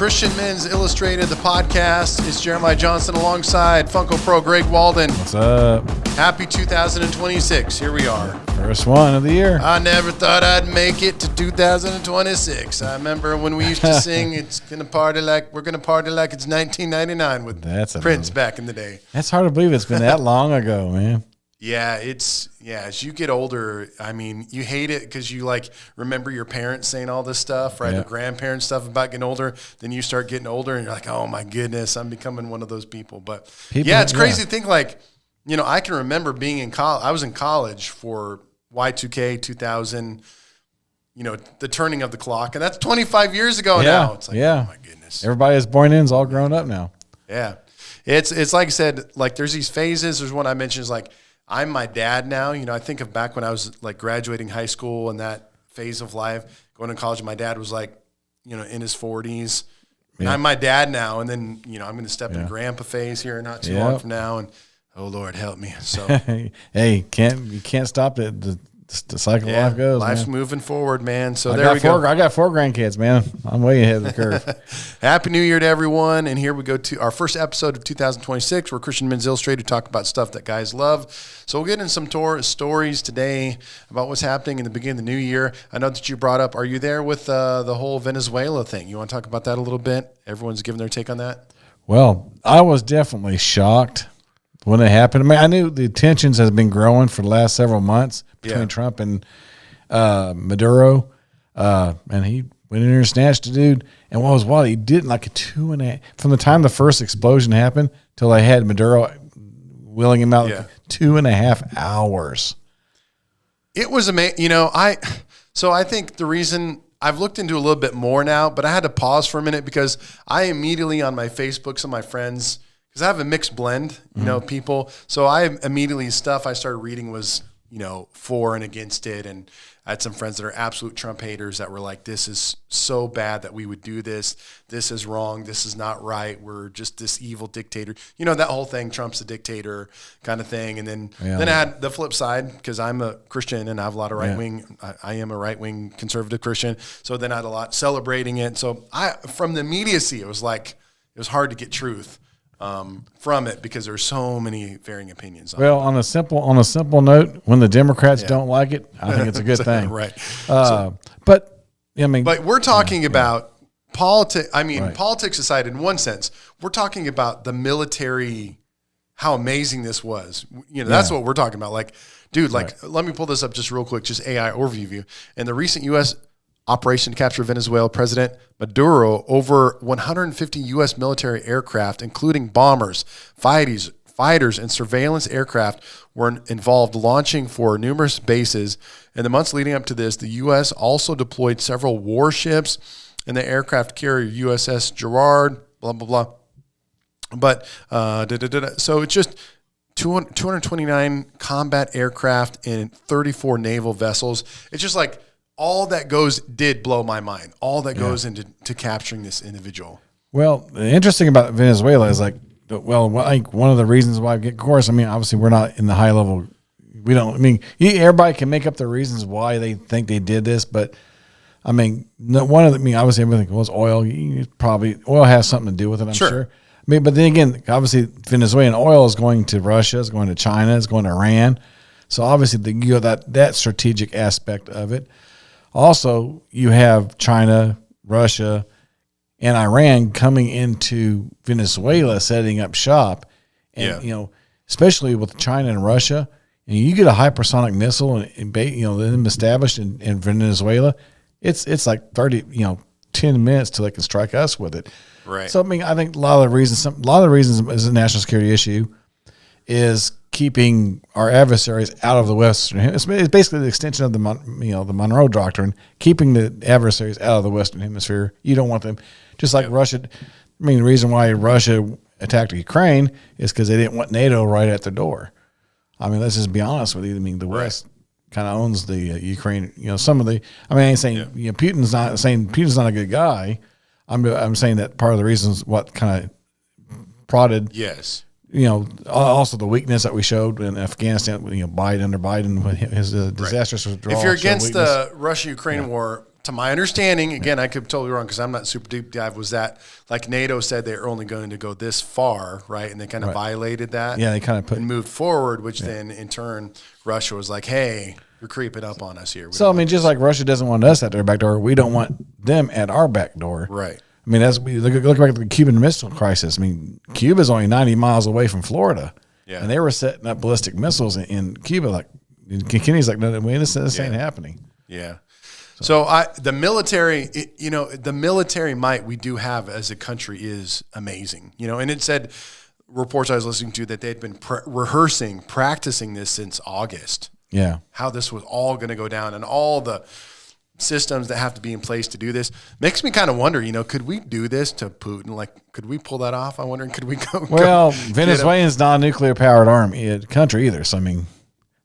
Christian Men's Illustrated, the podcast. It's Jeremiah Johnson alongside Funko Pro Greg Walden. What's up? Happy 2026. Here we are. First one of the year. I never thought I'd make it to 2026. I remember when we used to sing, we're gonna party like it's 1999 with Prince back in the day. That's hard to believe it's been that long ago, man. Yeah, as you get older, I mean, you hate it because you remember your parents saying all this stuff, right? Yeah. The grandparents stuff about getting older. Then you start getting older and you're like, oh my goodness, I'm becoming one of those people. But it's crazy to think I can remember being in college. I was in college for Y2K 2000, the turning of the clock. And that's 25 years ago now. It's like, oh my goodness. Everybody that's born in is all grown up now. Yeah. It's like I said, there's these phases. There's one I mentioned is I'm my dad now. I think of back when I was graduating high school and that phase of life, going to college. My dad was in his 40s. And I'm my dad now. And then, I'm going to step into grandpa phase here not too long from now. And oh Lord, help me. So, hey, you can't stop it. The cycle of life goes. Life's moving forward, man. So I got 4 grandkids, man. I'm way ahead of the curve. Happy New Year to everyone. And here we go to our first episode of 2026. We're Christian Men's Illustrated, talk about stuff that guys love. So we'll get in some stories today about what's happening in the beginning of the new year. I know that you brought up, are you there with the whole Venezuela thing? You want to talk about that a little bit? Everyone's giving their take on that? Well, I was definitely shocked when it happened. I mean, I knew the tensions has been growing for the last several months between Trump and Maduro, and he went in there and snatched a dude. And what was wild, he did from the time the first explosion happened till they had Maduro wheeling him out 2.5 hours. It was amazing. So I think the reason I've looked into a little bit more now, but I had to pause for a minute because I immediately on my Facebook, some of my friends, because I have a mixed blend, people. So I immediately stuff I started reading was, for and against it. And I had some friends that are absolute Trump haters that were like, this is so bad that we would do this. This is wrong. This is not right. We're just this evil dictator. That whole thing, Trump's a dictator kind of thing. And then I had the flip side because I'm a Christian and I have a lot of right-wing. I am a right-wing conservative Christian. So then I had a lot celebrating it. So from the immediacy, it was hard to get truth from it because there's so many varying opinions. On a simple note, when the Democrats don't like it, I think it's a good thing. Right. But we're talking about politics. I mean, politics aside, in one sense, we're talking about the military, how amazing this was. That's what we're talking about. Let me pull this up just real quick, just AI overview view. In the recent U.S. operation to capture Venezuela, President Maduro, over 150 U.S. military aircraft, including bombers, fighters, and surveillance aircraft, were involved, launching for numerous bases. In the months leading up to this, the U.S. also deployed several warships and the aircraft carrier USS Gerard, blah, blah, blah. But so it's just 229 combat aircraft and 34 naval vessels. It's just all that did blow my mind. All that goes into capturing this individual. Well, the interesting about Venezuela is one of the reasons why, of course, obviously we're not in the high level. We don't, everybody can make up the reasons why they think they did this, but obviously everything was oil. Oil has something to do with it, I'm sure. But then again, obviously Venezuelan oil is going to Russia, is going to China, is going to Iran. So obviously that strategic aspect of it. Also, you have China, Russia, and Iran coming into Venezuela, setting up shop, and especially with China and Russia, and you get a hypersonic missile and them established in Venezuela, it's like 10 minutes till they can strike us with it. Right. So I think a lot of the reasons is a national security issue is keeping our adversaries out of the Western. It's basically the extension of the Monroe Doctrine, keeping the adversaries out of the Western Hemisphere. You don't want them, just like Russia. The reason why Russia attacked Ukraine is because they didn't want NATO right at their door. Let's just be honest with you. The West kind of owns the Ukraine. Some of the. I ain't saying Putin's not a good guy. I'm saying that part of the reasons what kind of prodded. Yes. Also the weakness that we showed in Afghanistan, Biden when his disastrous withdrawal. If you're against the Russia-Ukraine war, to my understanding, again, I could be totally wrong because I'm not super deep dive, was that like NATO said they're only going to go this far, right? And they kind of violated that. Yeah, they kind of and moved forward, which then in turn, Russia was like, hey, you're creeping up on us here. So, I mean, just like Russia doesn't want us at their back door, we don't want them at our back door. Right. I mean, look back at the Cuban Missile Crisis. I mean, Cuba's only 90 miles away from Florida. Yeah. And they were setting up ballistic missiles in Cuba. Like, Kennedy's like, no, this ain't happening. Yeah. So the military, the military might we do have as a country is amazing, and it said reports I was listening to that they'd been practicing this since August. Yeah. How this was all going to go down and all the systems that have to be in place to do this makes me kind of wonder, could we do this to Putin? Like, could we pull that off? I'm wondering, could we go? Well, Venezuela's not a nuclear powered country either. So, I mean,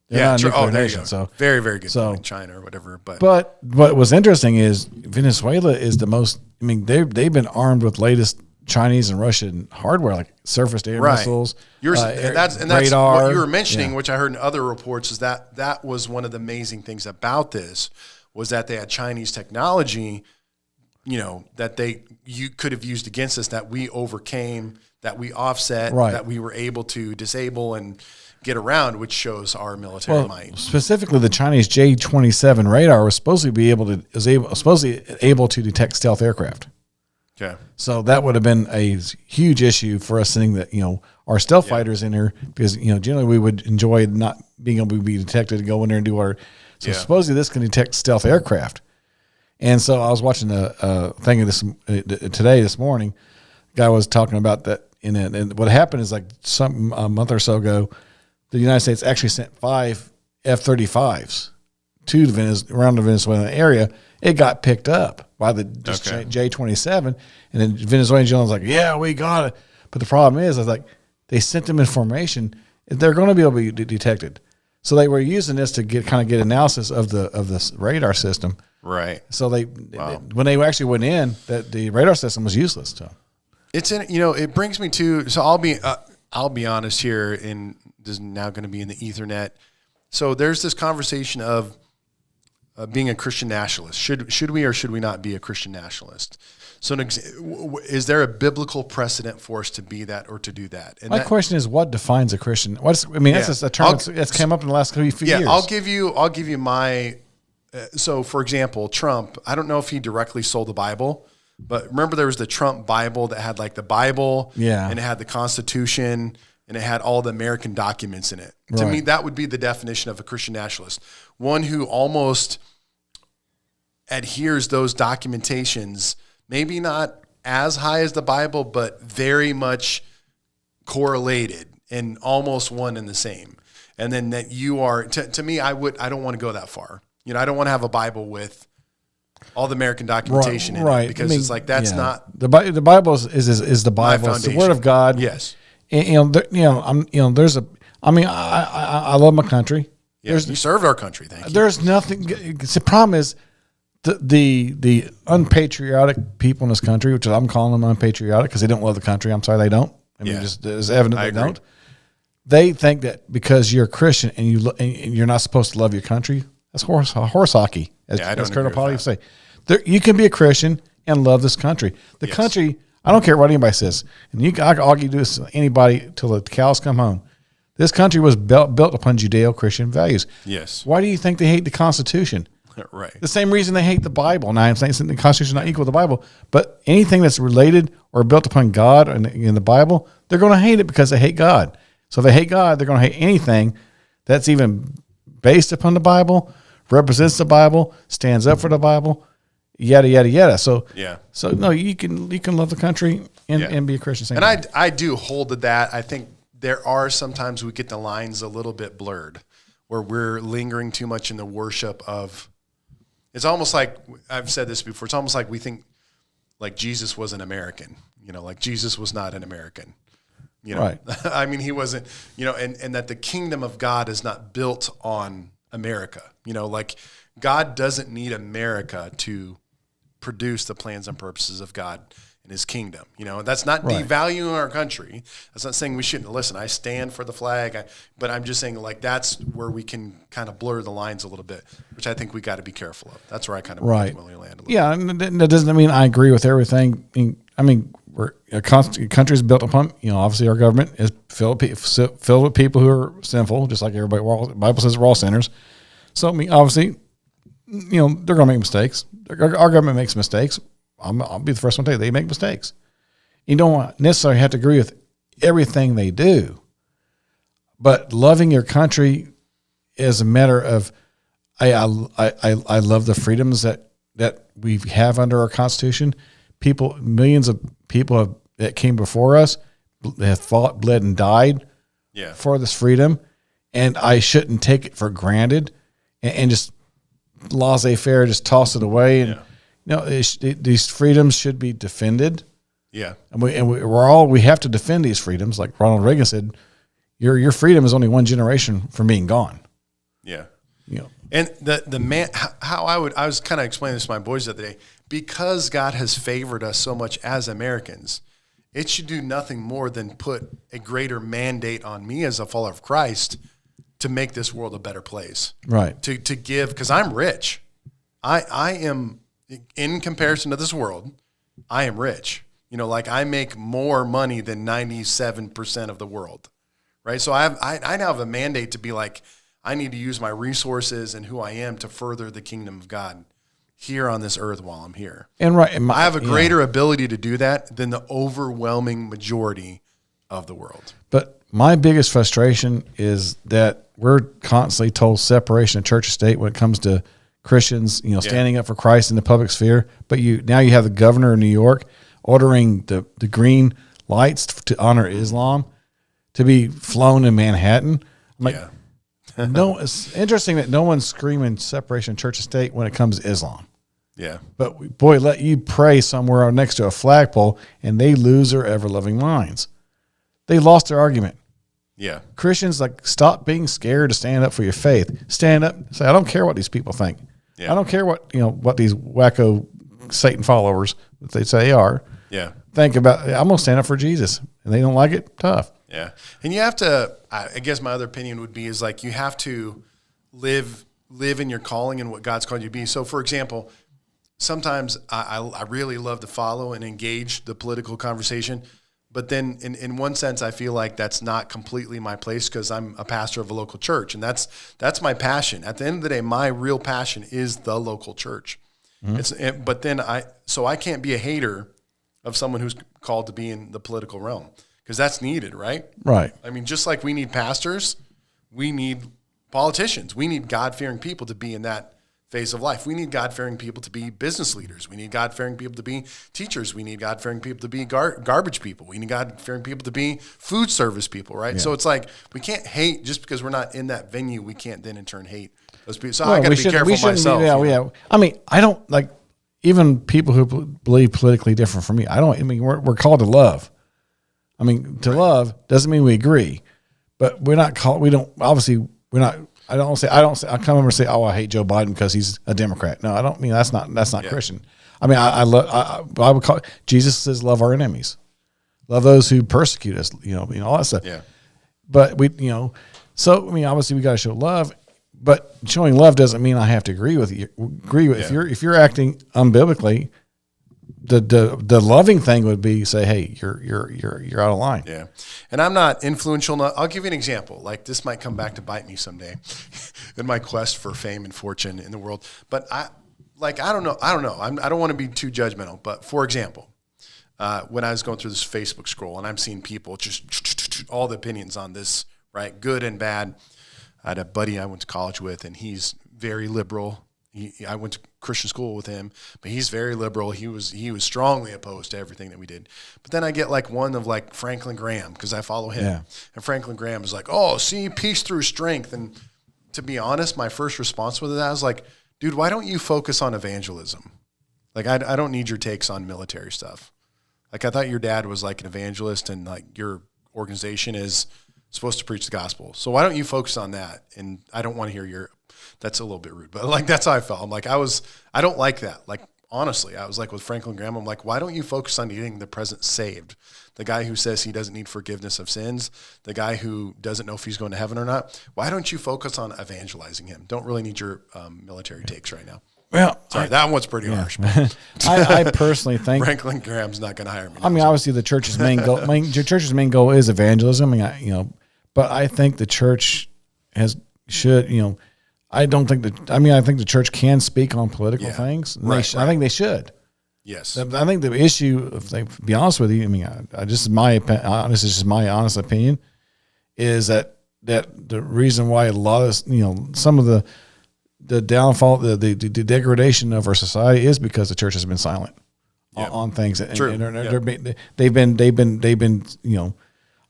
they're not a nuclear nation, so very, very good. So China or whatever, but what was interesting is Venezuela is the most. I mean, they've been armed with latest Chinese and Russian hardware, like surface-to-air missiles. That's radar. What you were mentioning, which I heard in other reports, is that was one of the amazing things about this was that they had Chinese technology, that you could have used against us, that we overcame, that we offset, that we were able to disable and get around, which shows our military might. Specifically, the Chinese J-27 radar was supposed to be able to detect stealth aircraft. Yeah. So that would have been a huge issue for us sending our stealth fighters in here because generally we would enjoy not being able to be detected and go in there and do our. So supposedly this can detect stealth aircraft. And so I was watching a thing of this this morning. Guy was talking about that, and what happened is like a month or so ago, the United States actually sent 5 F-35s to around the Venezuelan area. It got picked up by the J-27, and then Venezuelan generals like, yeah, we got it. But the problem is like they sent them in formation. They're going to be able to be detected. So they were using this to get analysis of the radar system. Right. So when they actually went in, that the radar system was useless. So it's it brings me to. So I'll be honest here, and this is now going to be in the Ethernet. So there's this conversation of being a Christian nationalist. Should we or should we not be a Christian nationalist? So is there a biblical precedent for us to be that or to do that? And my question is, what defines a Christian? That's just a term that's come up in the last few years. Yeah, I'll give you my. So, for example, Trump. I don't know if he directly sold the Bible, but remember there was the Trump Bible that had like the Bible, and it had the Constitution, and it had all the American documents in it. Right. To me, that would be the definition of a Christian nationalist. One who almost adheres those documentations, maybe not as high as the Bible, but very much correlated and almost one and the same. And then that you are, to me, I don't want to go that far. I don't want to have a Bible with all the American documentation in it because it's like that's not the Bible is the Bible. It's the Word of God. Yes. And, I love my country. Yes, you served our country. Thank you. There's nothing. The problem is the unpatriotic people in this country, which I'm calling them unpatriotic because they don't love the country. I'm sorry, they don't. Just it's evident they don't. They think that because you're a Christian and you're not supposed to love your country. That's horse hockey, as Colonel Polly would say. You can be a Christian and love this country. The country, I don't care what anybody says, and I can argue this with anybody till the cows come home. This country was built upon Judeo-Christian values. Yes. Why do you think they hate the Constitution? Right. The same reason they hate the Bible. Now, I'm saying the Constitution is not equal to the Bible, but anything that's related or built upon God in the Bible, they're going to hate it because they hate God. So if they hate God, they're going to hate anything that's even based upon the Bible, represents the Bible, stands up for the Bible, yada yada yada. So no, you can love the country and be a Christian. And I do hold to that. I think there are sometimes we get the lines a little bit blurred, where we're lingering too much in the worship of. It's almost like I've said this before. It's almost like we think like Jesus was an American. Like Jesus was not an American. Right. I mean, he wasn't. And that the kingdom of God is not built on America. Like God doesn't need America to produce the plans and purposes of God and his kingdom. That's not Right. devaluing our country. That's not saying we shouldn't listen. I stand for the flag, but I'm just saying like that's where we can kind of blur the lines a little bit, which I think we got to be careful of. That's where I kind of Right. ultimately land a little Yeah, and that doesn't mean I agree with everything. I mean, we're a country is built upon, obviously our government is filled with people who are sinful, just like everybody. The Bible says we're all sinners. So, I mean, obviously, they're going to make mistakes. Our government makes mistakes. I'll be the first one to tell you they make mistakes. You don't necessarily have to agree with everything they do, but loving your country is a matter of I love the freedoms that we have under our Constitution. Millions of people that came before us have fought, bled, and died for this freedom, and I shouldn't take it for granted and just laissez-faire, just toss it away. And these freedoms should be defended. Yeah, and we have to defend these freedoms. Like Ronald Reagan said, your freedom is only one generation from being gone. Yeah. And the man, I was kind of explaining this to my boys the other day, because God has favored us so much as Americans, it should do nothing more than put a greater mandate on me as a follower of Christ to make this world a better place. Right. To give, because I'm rich. I am, in comparison to this world, I am rich. Like I make more money than 97% of the world. Right. So I now have a mandate to be like, I need to use my resources and who I am to further the kingdom of God here on this earth while I'm here. And I have a greater ability to do that than the overwhelming majority of the world. But my biggest frustration is that we're constantly told separation of church and state when it comes to Christians, standing up for Christ in the public sphere. But now you have the governor of New York ordering the green lights to honor Islam to be flown in Manhattan. I'm like, no, it's interesting that no one's screaming separation of church and state when it comes to Islam. Yeah. But boy, let you pray somewhere next to a flagpole and they lose their ever-loving minds. They lost their argument. Yeah. Christians, stop being scared to stand up for your faith. Stand up and say, I don't care what these people think. Yeah. I don't care what these wacko Satan followers that they say are. Yeah. Think about, I'm going to stand up for Jesus. And they don't like it, tough. Yeah. And you have to, I guess my other opinion would be is you have to live in your calling and what God's called you to be. So for example, sometimes I really love to follow and engage the political conversation, but then in one sense, I feel like that's not completely my place because I'm a pastor of a local church and that's my passion. At the end of the day, my real passion is the local church. Mm-hmm. But then I can't be a hater of someone who's called to be in the political realm. Because that's needed, right? Right. I mean, just like we need pastors, we need politicians. We need God-fearing people to be in that phase of life. We need God-fearing people to be business leaders. We need God-fearing people to be teachers. We need God-fearing people to be garbage people. We need God-fearing people to be food service people, right? Yeah. So it's like we can't hate just because we're not in that venue. We can't then in turn hate those people. So I got to be careful myself. Yeah. I mean, I don't even people who believe politically different from me. We're called to love. I mean, to love doesn't mean we agree, but we're not called. We don't. Obviously, we're not. I don't say. I come over and say, "Oh, I hate Joe Biden because he's a Democrat." No, I don't mean that's not Christian. I mean, I love. I would call Jesus says, "Love our enemies, love those who persecute us." All that stuff. Yeah. But so I mean, obviously, we got to show love, but showing love doesn't mean I have to agree with you. If you're acting unbiblically. The loving thing would be say, hey, you're out of line. Yeah, and I'm not influential enough. I'll give you an example. This might come back to bite me someday, in my quest for fame and fortune in the world. But I don't know. I don't want to be too judgmental. But for example, when I was going through this Facebook scroll and I'm seeing people just all the opinions on this, right, good and bad. I had a buddy I went to college with, and he's very liberal. I went to Christian school with him, but he's very liberal. He was strongly opposed to everything that we did. But then I get one of Franklin Graham because I follow him. Yeah. And Franklin Graham is see, peace through strength. And to be honest, my first response with that was dude, why don't you focus on evangelism? I don't need your takes on military stuff. I thought your dad was an evangelist and your organization is supposed to preach the gospel. So why don't you focus on that? And I don't want to hear that's a little bit rude, but that's how I felt. I'm I don't like that. honestly, I was like with Franklin Graham, I'm like, why don't you focus on getting the president saved? The guy who says he doesn't need forgiveness of sins, the guy who doesn't know if he's going to heaven or not. Why don't you focus on evangelizing him? Don't really need your military takes right now. Well, sorry, that one's pretty harsh. I personally think Franklin Graham's not going to hire me. I mean, obviously, the church's main goal. Your church's main goal is evangelism. But I think the church should. I don't think that. I mean, I think the church can speak on political things. Right, I think they should. Yes. I think the issue, if they be honest with you, I mean, this is my opinion. This is just my honest opinion, is that the reason why a lot of some of the downfall, the degradation of our society is because the church has been silent on things. True. And they've been.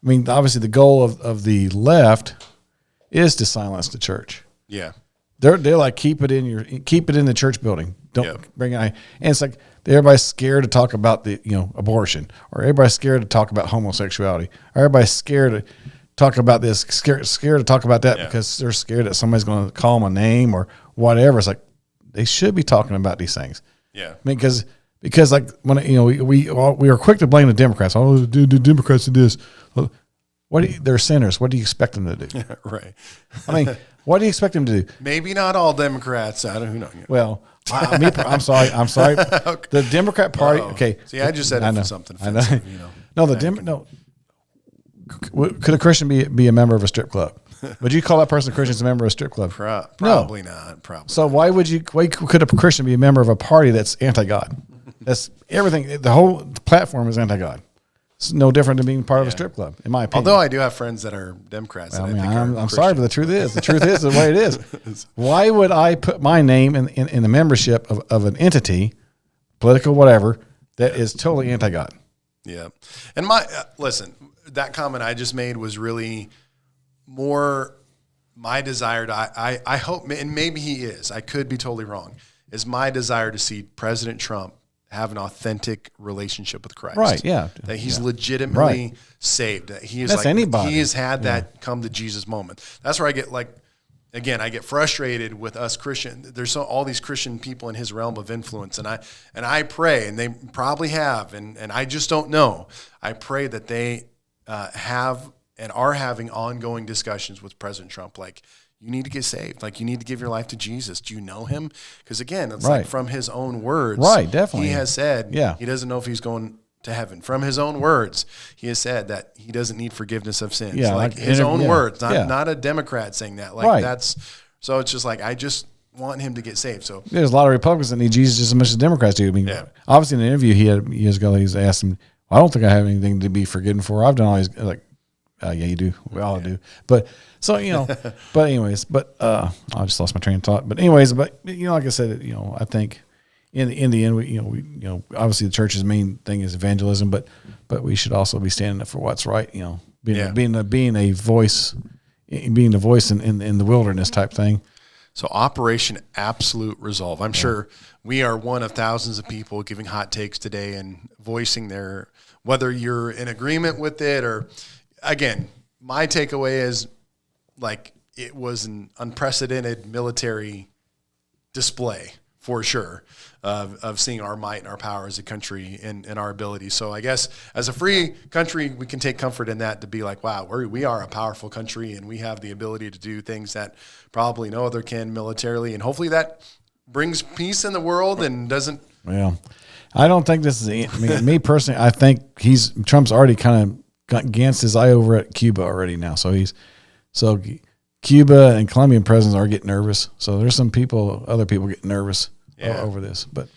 I mean, obviously, the goal of the left is to silence the church. Yeah. They're like keep it in the church building. Don't bring it. And it's like everybody's scared to talk about the abortion, or everybody's scared to talk about homosexuality, or everybody's scared to talk about this, scared to talk about that because they're scared that somebody's going to call them a name or whatever. It's like they should be talking about these things. Yeah, I mean, because like when we are quick to blame the Democrats. Oh, the Democrats did this. They're sinners. What do you expect them to do? Right. I mean, what do you expect them to do? Maybe not all Democrats. I don't know. Well, I'm sorry. Okay. The Democrat Party. Okay. See, I just said it for something offensive, No. Could a Christian be a member of a strip club? Would you call that person a Christian as a member of a strip club? Probably not. Probably. So why could a Christian be a member of a party that's anti-God? That's everything. The whole platform is anti-God. It's no different than being part of a strip club, in my opinion. Although I do have friends that are Democrats. Well, I'm sorry, but the truth is the way it is. Why would I put my name in the membership of an entity, political, whatever, that is totally anti-God? Yeah. And listen, that comment I just made was really more my desire to, I hope, and maybe he is, I could be totally wrong, is my desire to see President Trump have an authentic relationship with Christ. Right, yeah. That he's legitimately saved. That he is anybody. He has had that come to Jesus moment. That's where I get I get frustrated with us Christian. There's all these Christian people in his realm of influence, and I pray, and they probably have, and I just don't know. I pray that they have and are having ongoing discussions with President Trump, like, you need to get saved. Like, you need to give your life to Jesus. Do you know him? Because again, it's like from his own words. Right, definitely. He has said he doesn't know if he's going to heaven. From his own words, he has said that he doesn't need forgiveness of sins. Yeah, like his own words, not a Democrat saying that. Like so it's just like, I just want him to get saved. So there's a lot of Republicans that need Jesus just as much as Democrats do. I mean, obviously in an interview he had years ago, he's asked him, I don't think I have anything to be forgiven for. I've done all these, like, yeah, you do. We all do. But so, but anyways, I just lost my train of thought. But anyways, like I said, I think in the end, we obviously the church's main thing is evangelism, but we should also be standing up for what's right. Being a voice, being the voice in the wilderness type thing. So Operation Absolute Resolve. I'm sure we are one of thousands of people giving hot takes today and voicing whether you're in agreement with it or. Again, my takeaway is, like, it was an unprecedented military display for sure of seeing our might and our power as a country and our ability. So I guess as a free country, we can take comfort in that, to be like, wow, we are a powerful country and we have the ability to do things that probably no other can militarily. And hopefully that brings peace in the world and doesn't. Well, I don't think this is me personally. I think Trump's already kind of got Gantz his eye over at Cuba already now. So Cuba and Colombian presidents are getting nervous. So there's other people getting nervous over this. But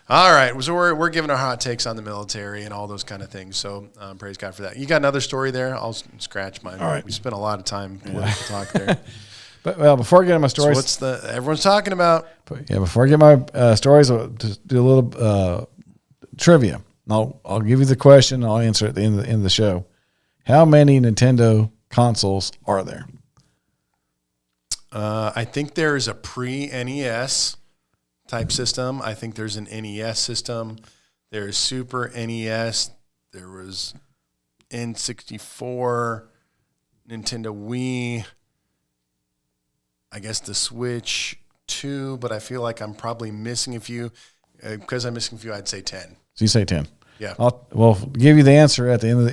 all right, so we're giving our hot takes on the military and all those kind of things. So praise God for that. You got another story there? I'll scratch mine. All right. We spent a lot of time political talk there. But before I get into my stories, so what's everyone's talking about? Before I get my stories, I'll just do a little trivia. I'll give you the question. I'll answer it at the end of the show. How many Nintendo consoles are there? I think there is a pre-NES type system. I think there's an NES system. There's Super NES. There was N64, Nintendo Wii. I guess the Switch 2, but I feel like I'm probably missing a few. Because I'm missing a few, I'd say 10. So you say 10. Yeah. We'll give you the answer at the end of the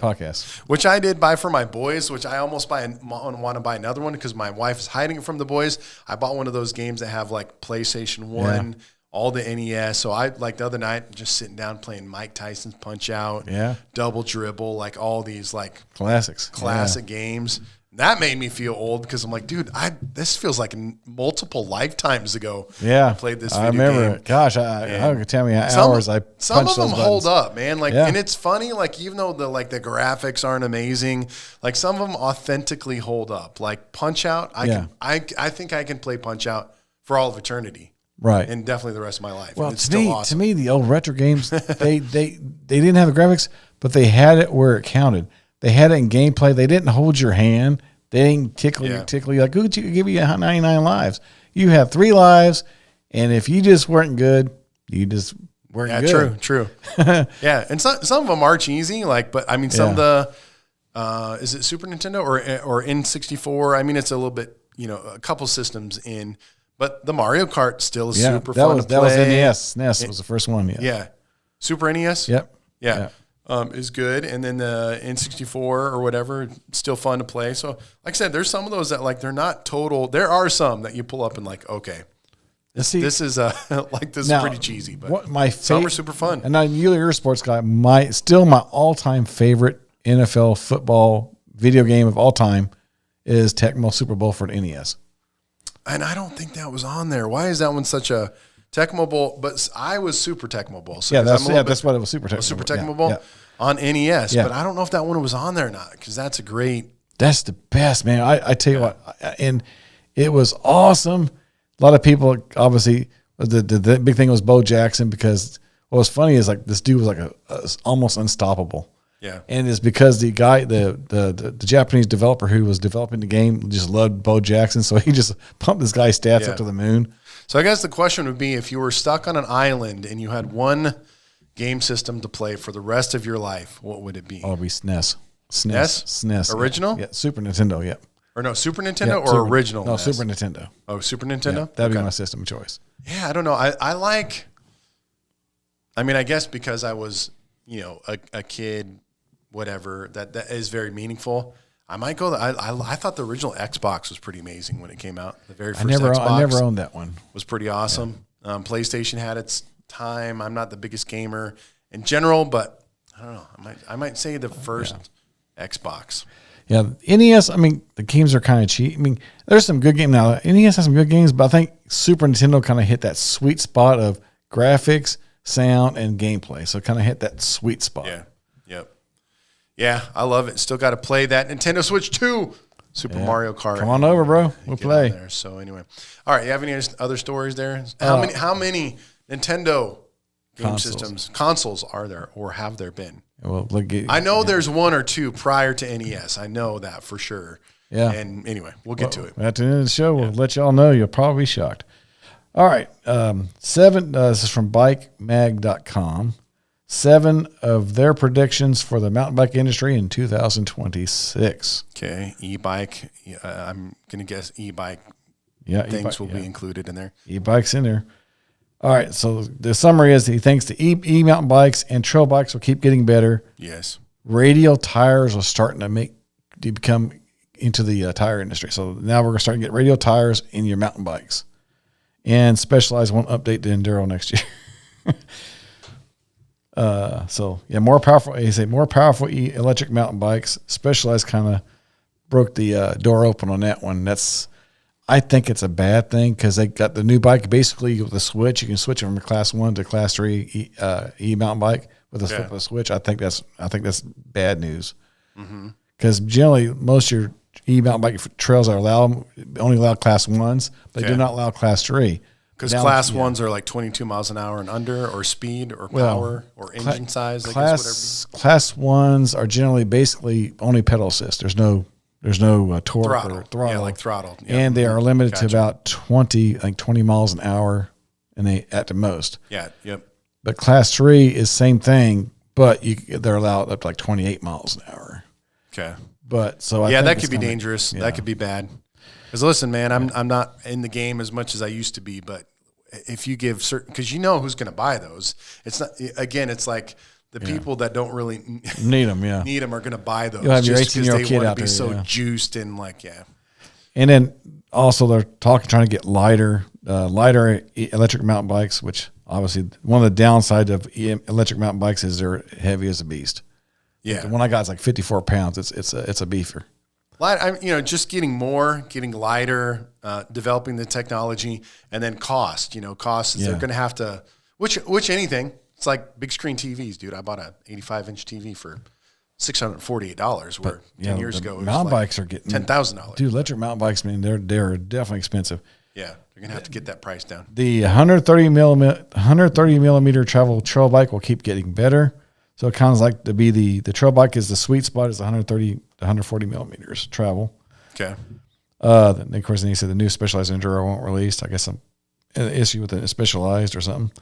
podcast. Which I did buy for my boys, which I almost want to buy another one because my wife is hiding it from the boys. I bought one of those games that have like PlayStation 1, all the NES. So I, like the other night, just sitting down playing Mike Tyson's Punch-Out, Double Dribble, like all these like classic games. That made me feel old because I'm like, dude, this feels like multiple lifetimes ago. Yeah, I played this. I remember. Gosh, I could tell me how hours I punched some of them those hold up, man. Like, and it's funny. Like, even though the graphics aren't amazing, like some of them authentically hold up. Like Punch-Out, I think I can play Punch-Out for all of eternity. Right, and definitely the rest of my life. Well, it's still awesome. To me, the old retro games, they didn't have the graphics, but they had it where it counted. They had it in gameplay. They didn't hold your hand. They didn't tickle you like, who give you 99 lives? You have 3 lives, and if you just weren't good, you just weren't good. True. Yeah, and some of them are cheesy. Like, but I mean, some of the is it Super Nintendo or N64? I mean, it's a little bit, a couple systems in. But the Mario Kart still is super fun to play. That was NES. NES was the first one. Yeah. Super NES? Yep. Yeah. Is good. And then the N64 or whatever, still fun to play. So, like I said, there's some of those that, like, they're not total. There are some that you pull up and, like, okay, this is pretty cheesy. But some are super fun. And you're a sports guy. My all-time favorite NFL football video game of all time is Tecmo Super Bowl for the NES. And I don't think that was on there. Why is that one such a Tecmo Bowl? But I was Super Tecmo Bowl. So that's what it was. Super Tecmo Bowl on NES. Yeah. But I don't know if that one was on there or not because that's a great. That's the best, man. I tell you what, and it was awesome. A lot of people, obviously, the big thing was Bo Jackson because what was funny is like this dude was like almost unstoppable. Yeah, and it's because the guy, the Japanese developer who was developing the game just loved Bo Jackson, so he just pumped this guy's stats up to the moon. So I guess the question would be, if you were stuck on an island and you had one game system to play for the rest of your life, what would it be? Oh, it'd be SNES. SNES? Original? Yeah, Super Nintendo, yeah. Or no, Super Nintendo or original? No, Super Nintendo. Oh, Super Nintendo? Yeah, that'd be my system of choice. Yeah, I don't know. I guess because I was, a kid, whatever, that is very meaningful. I might go. I thought the original Xbox was pretty amazing when it came out. The very first Xbox. I never owned that one. Was pretty awesome. Yeah. PlayStation had its time. I'm not the biggest gamer in general, but I don't know. I might say the first Xbox. Yeah, NES. I mean, the games are kind of cheap. I mean, there's some good games now. NES has some good games, but I think Super Nintendo kind of hit that sweet spot of graphics, sound, and gameplay. So it kind of hit that sweet spot. Yeah. Yep. Yeah, I love it. Still got to play that Nintendo Switch 2, Super Mario Kart. Come on over, bro. We'll play. There. So anyway, all right. You have any other stories there? How many Nintendo game consoles are there, or have there been? Well, I know there's one or two prior to NES. I know that for sure. Yeah. And anyway, we'll get to it. At the end of the show, we'll let y'all know. You'll probably be shocked. All right. This is from BikeMag.com. 7 of their predictions for the mountain bike industry in 2026. Okay, e-bike. I'm going to guess e-bike things will be included in there. E-bikes in there. All right, so the summary is he thinks the e-mountain bikes and trail bikes will keep getting better. Yes. Radial tires are starting to become into the tire industry. So now we're going to start to get radial tires in your mountain bikes. And Specialized won't update the Enduro next year. More powerful. He said more powerful electric mountain bikes. Specialized kind of broke the door open on that one. I think it's a bad thing because they got the new bike basically with a switch. You can switch it from a class 1 to class 3 e mountain bike with a flip of a switch. I think that's bad news because generally most of your e mountain bike trails are only allow class 1s. They do not allow class 3. Because class 1s are like 22 miles an hour and under, or speed, or power, or engine size. Class 1s are generally basically only pedal assist. There's no torque or throttle. Yeah, like throttle. Yeah. And they are limited to about 20 miles an hour, at the most. Yeah. Yep. But class 3 is same thing, but they're allowed up to like 28 miles an hour. Okay. But so I think that could be dangerous. Yeah. That could be bad. Because listen, man, I'm not in the game as much as I used to be, but if you give certain, because you know who's going to buy those. It's not, again, it's like the people that don't really need them are going to buy those. You'll have your just 18-year-old they kid want out to be there, so juiced and like, And then also they're trying to get lighter electric mountain bikes, which obviously one of the downsides of electric mountain bikes is they're heavy as a beast. Yeah. The one I got is like 54 pounds. It's a beefer. Light, just getting lighter, developing the technology, and then cost. Costs they're going to have to, which anything. It's like big screen TVs, dude. I bought a 85-inch TV for $648, where 10 years ago, mountain bikes are getting $10,000. Dude, electric mountain bikes, man, they're definitely expensive. Yeah, they're gonna have to get that price down. The 130 millimeter travel trail bike will keep getting better. So it kind of like to be the trail bike is the sweet spot is 130 to 140 millimeters travel. Okay. Then of course, then he said the new Specialized Enduro won't release. I guess some issue with the Specialized or something.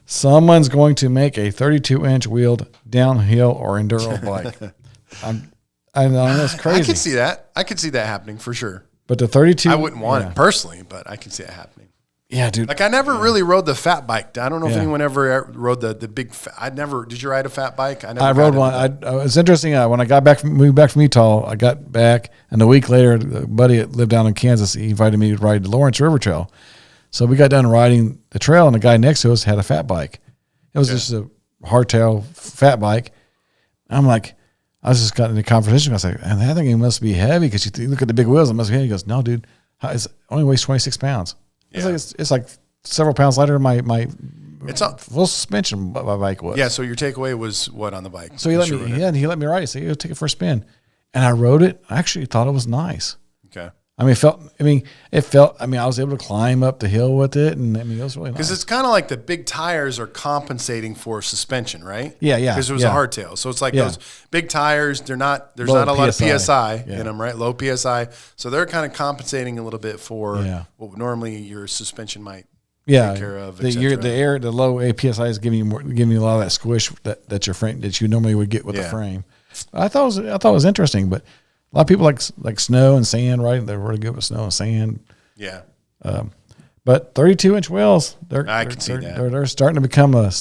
Someone's going to make a 32-inch wheeled downhill or enduro bike. I know that's crazy. I can see that. I could see that happening for sure. But the 32, I wouldn't want it personally, but I can see it happening. Yeah, dude. Like I never really rode the fat bike. I don't know if anyone ever rode the big. Did you ride a fat bike? I rode one. It's interesting. When I moved back from Utah, I got back, and a week later, a buddy that lived down in Kansas, he invited me to ride the Lawrence River Trail. So we got done riding the trail, and the guy next to us had a fat bike. It was just a hardtail fat bike. I'm like, I was just got in a conversation. I was like, and that thing must be heavy because you look at the big wheels. It must be heavy. He goes, no, dude, it only weighs 26 pounds. It's like several pounds lighter than my full suspension bike was. Yeah. So your takeaway was what on the bike? So he let me ride it. So he take it for a spin, and I rode it. I actually thought it was nice. Okay. I was able to climb up the hill with it, and it was really nice. Because it's kind of like the big tires are compensating for suspension, right? Yeah. Because it was a hardtail, so it's like those big tires. There's not a lot of PSI in them, right? Low PSI, so they're kind of compensating a little bit for what normally your suspension might take care of. The low PSI is giving you a lot of that squish that your frame that you normally would get with the frame. I thought it was interesting, but. A lot of people like snow and sand, right? They're really good with snow and sand. Yeah. But 32-inch wheels, I can see that. They're starting to become I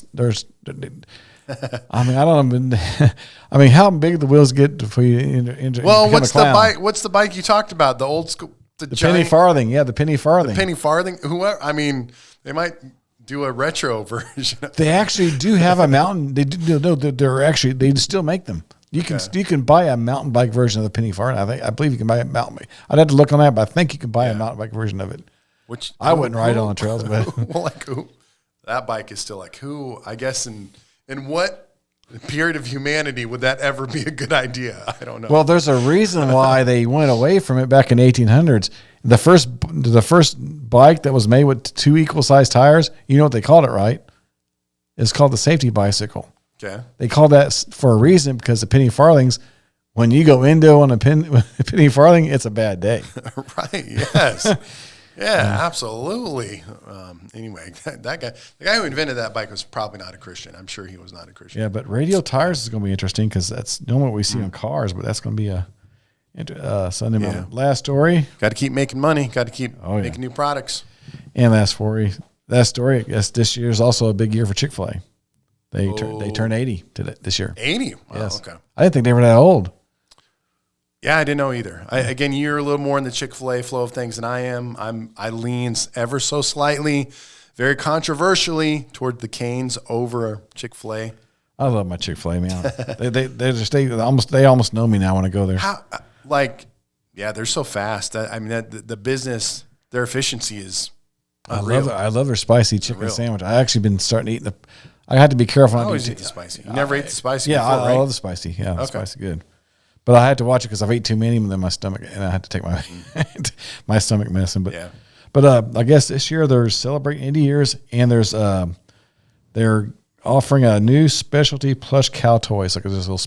don't know. I mean, how big the wheels get for you? What's the bike? What's the bike you talked about? The old school, the penny farthing. Yeah, the penny farthing. The penny farthing. Whoever. I mean, they might do a retro version. They actually do have a mountain. They do. No, they still make them. You can buy a mountain bike version of the penny farthing. I believe you can buy a mountain bike. I'd have to look on that, but I think you can buy a mountain bike version of it. Which I wouldn't ride on the trails, but that bike is still like I guess in what period of humanity would that ever be a good idea? I don't know. Well, there's a reason why they went away from it back in 1800s. The first bike that was made with two equal sized tires, you know what they called it, right? It's called the safety bicycle. Okay. They call that for a reason because the penny farthings, when you go into on a penny farthing, it's a bad day. Right. Yes. Yeah, absolutely. Anyway, the guy who invented that bike was probably not a Christian. I'm sure he was not a Christian. Yeah, but radial tires is going to be interesting because that's normally what we see on cars, but that's going to be my last story. Got to keep making money. Got to keep making new products. And last story, I guess this year is also a big year for Chick-fil-A. They turned 80 this year. 80? Wow, yes. Okay. I didn't think they were that old. Yeah, I didn't know either. Again, you're a little more in the Chick-fil-A flow of things than I am. I lean ever so slightly, very controversially, toward the Canes over Chick-fil-A. I love my Chick-fil-A, man. they almost know me now when I go there. They're so fast. The business, their efficiency is unreal. I love their spicy chicken sandwich. I actually been starting to eat I had to be careful. I always eat the spicy. You never ate the spicy before, I love the spicy. Yeah, the spicy good. But I had to watch it because I've ate too many and then my stomach, and I had to take my stomach medicine. But I guess this year they're celebrating 80 years, and they're offering a new specialty plush cow toy. It's like this little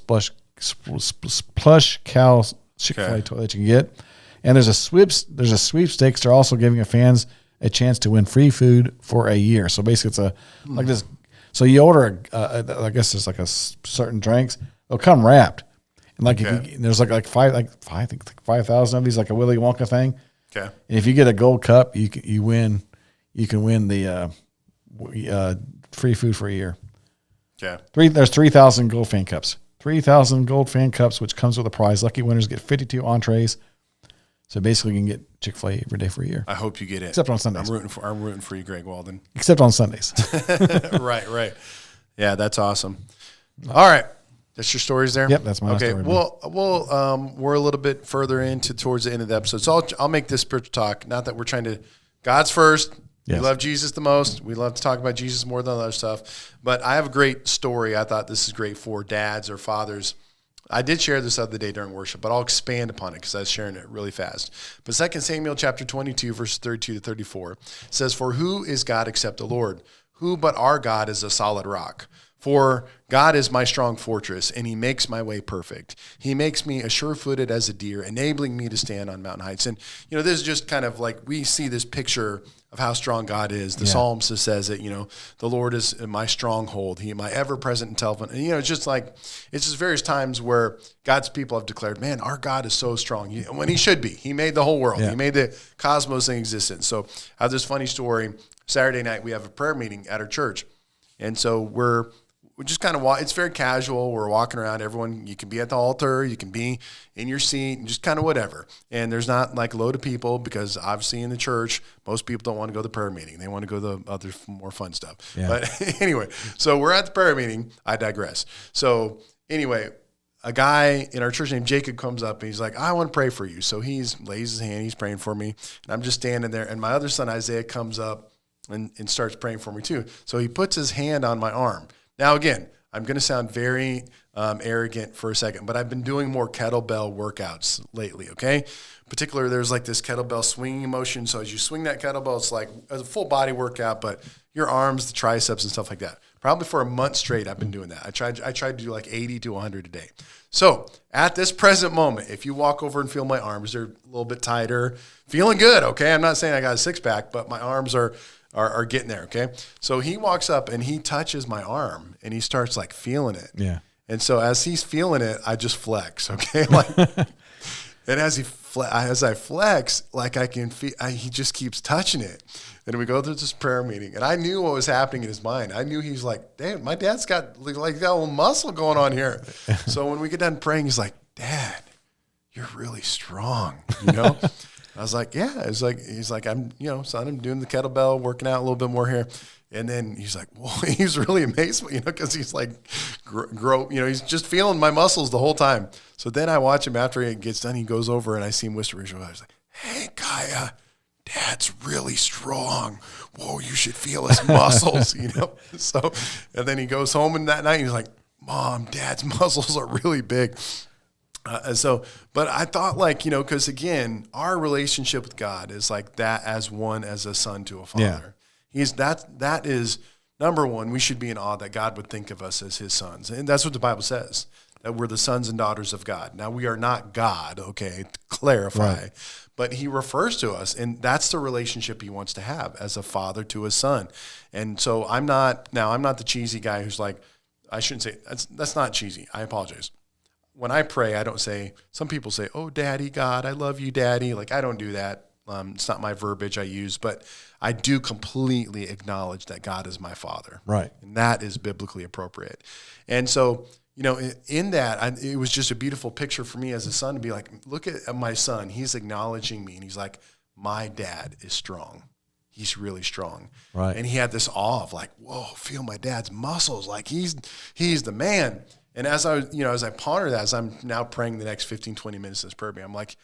plush cow Chick-fil-A toy that you can get. And there's a sweepstakes. They're also giving your fans a chance to win free food for a year. So basically, it's like this. So you order I guess it's like a certain drinks. It'll come wrapped, and there's like 5,000 of these, like a Willy Wonka thing. Okay. And if you get a gold cup, you win you can win the free food for a year. Yeah. There's 3,000 gold fan cups. 3,000 gold fan cups, which comes with a prize. Lucky winners get 52 entrees. So basically, you can get Chick-fil-A every day for a year. I hope you get it. Except on Sundays. I'm rooting for you, Greg Walden. Except on Sundays. Right. Yeah, that's awesome. All right. That's your stories there? Yep, that's my story. Okay, we're a little bit further towards the end of the episode. So I'll make this spiritual talk. Not that we're trying to, God's first. Yes. We love Jesus the most. We love to talk about Jesus more than other stuff. But I have a great story. I thought this is great for dads or fathers. I did share this other day during worship, but I'll expand upon it because I was sharing it really fast. But 2 Samuel chapter 22, verses 32 to 34 says, "For who is God except the Lord? Who but our God is a solid rock? For God is my strong fortress, and he makes my way perfect. He makes me as sure-footed as a deer, enabling me to stand on mountain heights." And, this is just kind of like we see this picture of how strong God is. The Psalms says it, the Lord is my stronghold. He, my ever-present help. And, it's just various times where God's people have declared, man, our God is so strong. When he should be. He made the whole world. Yeah. He made the cosmos in existence. So I have this funny story. Saturday night, we have a prayer meeting at our church. And so we're just kind of it's very casual. We're walking around. Everyone, you can be at the altar, you can be in your seat, and just kind of whatever. And there's not like a load of people because obviously in the church, most people don't want to go to the prayer meeting. They want to go to the other more fun stuff. Yeah. But anyway, so we're at the prayer meeting. I digress. So anyway, a guy in our church named Jacob comes up and he's like, I want to pray for you. So he lays his hand, he's praying for me. And I'm just standing there. And my other son, Isaiah, comes up and starts praying for me too. So he puts his hand on my arm. Now, again, I'm going to sound very arrogant for a second, but I've been doing more kettlebell workouts lately, okay? Particularly, there's like this kettlebell swinging motion. So as you swing that kettlebell, it's like a full body workout, but your arms, the triceps, and stuff like that. Probably for a month straight, I've been doing that. I tried to do like 80 to 100 a day. So at this present moment, if you walk over and feel my arms, they're a little bit tighter. Feeling good, okay? I'm not saying I got a six-pack, but my arms are getting there, okay? So he walks up and he touches my arm and he starts like feeling it. Yeah. And so as he's feeling it, I just flex, okay? Like, and as I flex, like I can feel, he just keeps touching it. And we go through this prayer meeting and I knew what was happening in his mind. I knew he's like, damn, my dad's got like that little muscle going on here. So when we get done praying, he's like, Dad, you're really strong, I was like, yeah. He's like, I'm, son, I'm doing the kettlebell, working out a little bit more here. And then he's like, well, he's really amazed, because he's like, he's just feeling my muscles the whole time. So then I watch him after he gets done. He goes over and I see him whisper. I was like, hey, Kaya, Dad's really strong. Whoa, you should feel his muscles, So, and then he goes home and that night he's like, Mom, Dad's muscles are really big. But I thought because again, our relationship with God is like that as a son to a father. Yeah. That is number one. We should be in awe that God would think of us as his sons. And that's what the Bible says, that we're the sons and daughters of God. Now we are not God. Okay. To clarify, right. But he refers to us and that's the relationship he wants to have as a father to his son. And so I'm not the cheesy guy who's like, I shouldn't say that's not cheesy. I apologize. When I pray, I don't say, some people say, oh, Daddy, God, I love you, Daddy. Like, I don't do that. It's not my verbiage I use, but I do completely acknowledge that God is my father. Right. And that is biblically appropriate. And so, in that, it was just a beautiful picture for me as a son to be like, look at my son. He's acknowledging me. And he's like, my dad is strong. He's really strong. Right. And he had this awe of like, whoa, feel my dad's muscles. Like, he's the man. And as I ponder that, as I'm now praying the next 15, 20 minutes of this prayer meeting, I'm like,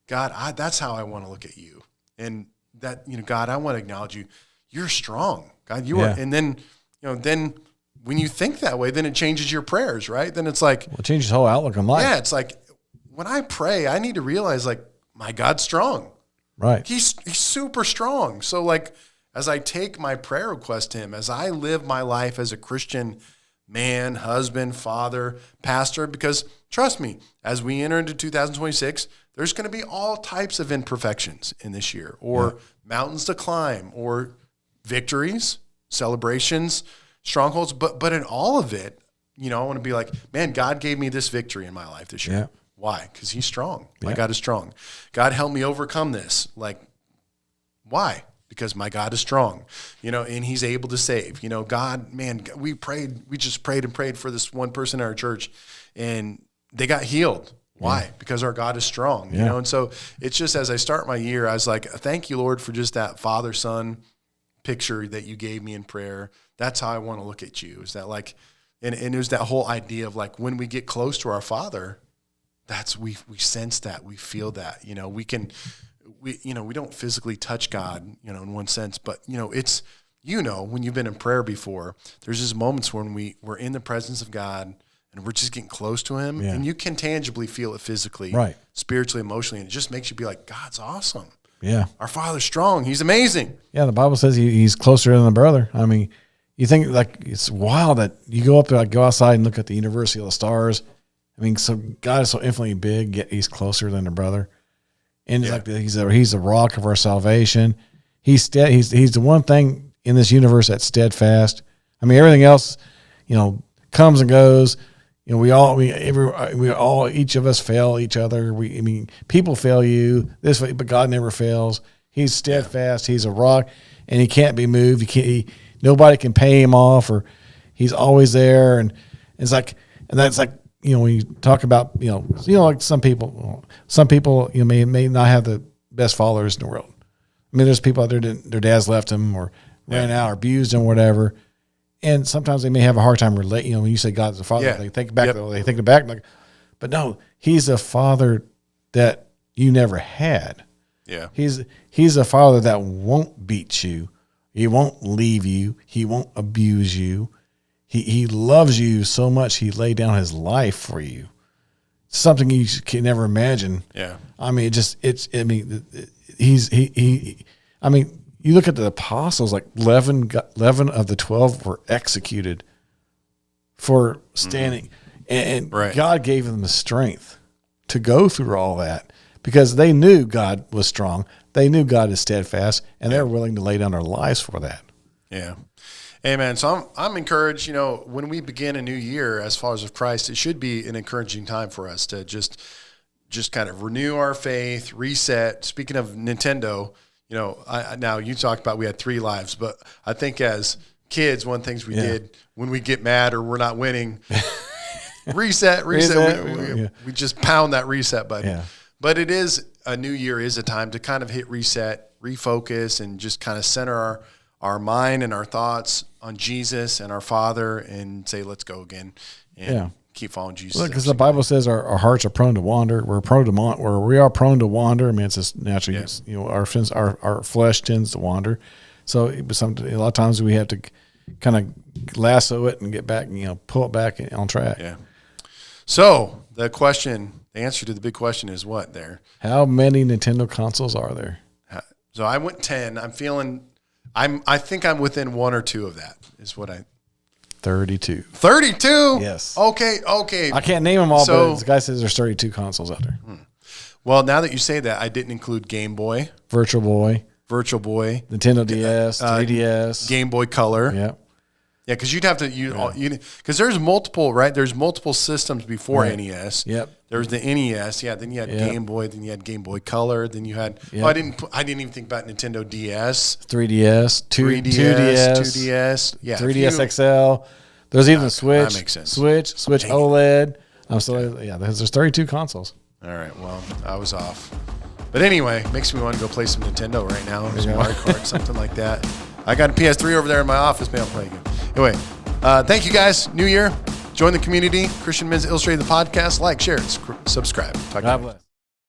God, that's how I want to look at you. And that, God, I want to acknowledge you. You're strong. God, you are. And then, then when you think that way, then it changes your prayers, right? Then it's like. Well, it changes the whole outlook on life. Yeah, it's like when I pray, I need to realize like my God's strong. Right. He's super strong. So like as I take my prayer request to him, as I live my life as a Christian man, husband, father, pastor, because trust me, as we enter into 2026, there's going to be all types of imperfections in this year, or mountains to climb, or victories, celebrations, strongholds. But in all of it, I want to be like, man, God gave me this victory in my life this year. Yeah. Why? Because he's strong. My God is strong. God helped me overcome this. Like, why? because my God is strong, and he's able to save. God, man, we just prayed and prayed for this one person in our church, and they got healed. Why? Because our God is strong, and so it's just, as I start my year, I was like, thank you, Lord, for just that Father-Son picture that you gave me in prayer. That's how I want to look at you. Is that like, and it was that whole idea of like, when we get close to our Father, we sense that, we feel that, we don't physically touch God, in one sense, but it's, when you've been in prayer before, there's just moments when we're in the presence of God and we're just getting close to him, and you can tangibly feel it physically, right, spiritually, emotionally, and it just makes you be like, God's awesome. Yeah. Our Father's strong. He's amazing. Yeah. The Bible says he's closer than a brother. I mean, you think like it's wild that you go up there, like go outside and look at the University of the Stars. I mean, so God is so infinitely big, yet he's closer than a brother. And it's like he's the rock of our salvation. He's the one thing in this universe that's steadfast. I mean, everything else, comes and goes. Each of us fail each other. People fail you this way, but God never fails. He's steadfast. He's a rock, and he can't be moved. Nobody can pay him off, or he's always there. And it's like, and that's like, when you talk about, like some people, may not have the best followers in the world. I mean, there's people out there that their dads left them or ran out or abused them, whatever. And sometimes they may have a hard time relating. When you say God's the Father, they think back. They think back. But no, he's a Father that you never had. Yeah, he's a Father that won't beat you. He won't leave you. He won't abuse you. He loves you so much. He laid down his life for you. Something you can never imagine. Yeah, I mean, you look at the apostles, like 11 of the 12 were executed for standing. And God gave them the strength to go through all that because they knew God was strong. They knew God is steadfast, and they're willing to lay down their lives for that. Yeah. Amen. So I'm encouraged, when we begin a new year as followers of Christ, it should be an encouraging time for us to just kind of renew our faith, reset. Speaking of Nintendo, now you talked about we had 3 lives, but I think as kids, one of the things we did when we get mad or we're not winning, reset. We just pound that reset button. Yeah. But it is a new year is a time to kind of hit reset, refocus, and just kind of center our mind and our thoughts on Jesus and our Father and say, let's go again and keep following Jesus. Because the Bible says our hearts are prone to wander. We are prone to wander. I mean, it's just naturally, our flesh tends to wander. So a lot of times we have to kind of lasso it and get back, pull it back on track. Yeah. So the answer to the big question is what there? How many Nintendo consoles are there? So I went 10. I think I'm within 1 or 2 of that is what 32. 32? Yes. Okay. I can't name them all, but the guy says there's 32 consoles out there. Well, now that you say that, I didn't include Game Boy. Virtual Boy. Nintendo DS, 3DS. Game Boy Color. Yeah. Yeah, because you'd have to, because there's multiple, right? There's multiple systems before NES. Yep. There was the NES, then you had Game Boy, then you had Game Boy Color, then you had. Yep. I didn't even think about Nintendo DS, 3DS, 2DS, 3DS XL. There's even the Switch. That makes sense. Switch OLED. There's 32 consoles. All right, well, I was off, but anyway, makes me want to go play some Nintendo right now, some Mario Kart, something like that. I got a PS3 over there in my office. Maybe I'll play again. Anyway, thank you guys. New year. Join the community. Christian Men's Illustrated the podcast. Like, share, subscribe. God bless.